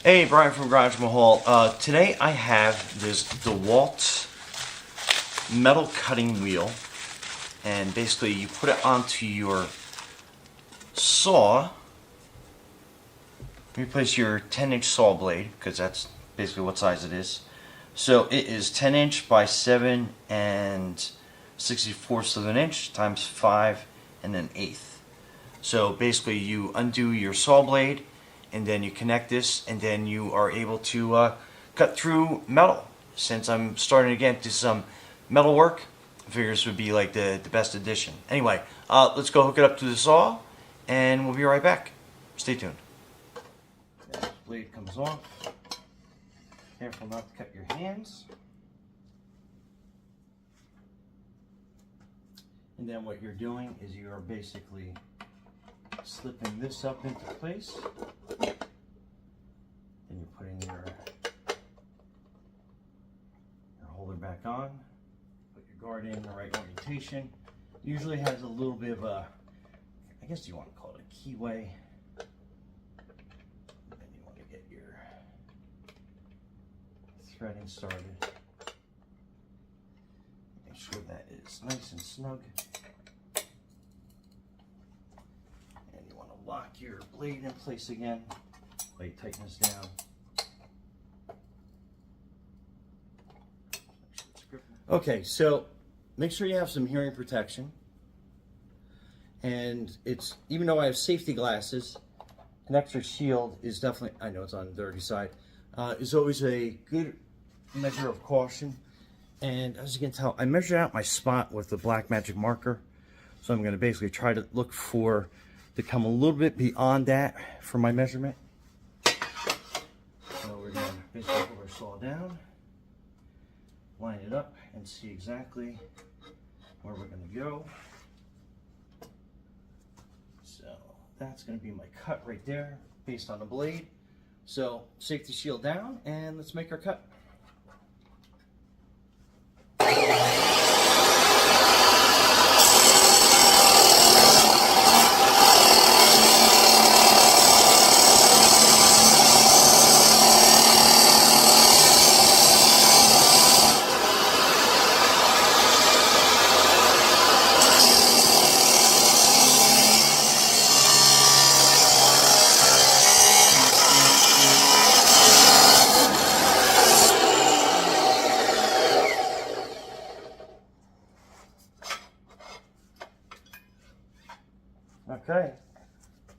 Hey, Brian from Garage Mahal. Today I have this DeWalt metal cutting wheel, and basically you put it onto your saw. Replace your 10-inch saw blade, because that's basically what size it is. So it is 10 inch by 7 and 64ths of an inch times 5 and an eighth. So basically you undo your saw blade, and then you connect this, and then you are able to cut through metal. Since I'm starting to get into some metal work, I figure this would be like the best addition. Anyway, let's go hook it up to the saw, and we'll be right back. Stay tuned. This blade comes off. Careful not to cut your hands. And then what you're doing is you are basically slipping this up into place. Then you're putting your holder back on. Put your guard in the right orientation. Usually has a little bit of a, I guess you want to call it a keyway. And then you want to get your threading started. Make sure that is nice and snug. Lock your blade in place again while you tighten this down. Okay, so make sure you have some hearing protection. And it's, even though I have safety glasses, an extra shield is definitely, I know it's on the dirty side, is always a good measure of caution. And as you can tell, I measured out my spot with the black magic marker. So I'm going to basically try to look for to come a little bit beyond that for my measurement. So we're going to basically put our saw down, line it up, and see exactly where we're going to go. So that's going to be my cut right there based on the blade. So safety shield down, and let's make our cut. Okay,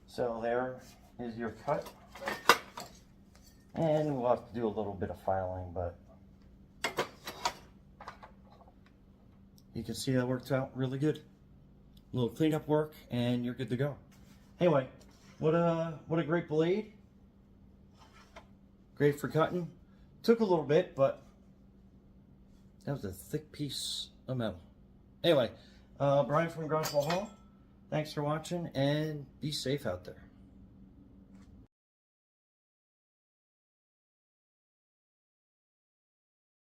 so there is your cut, and we'll have to do a little bit of filing, but you can see that worked out really good. A little cleanup work, and you're good to go. Anyway, what a great blade. Great for cutting. Took a little bit, but that was a thick piece of metal. Anyway, Brian from Garage Mahal. Thanks for watching, and be safe out there.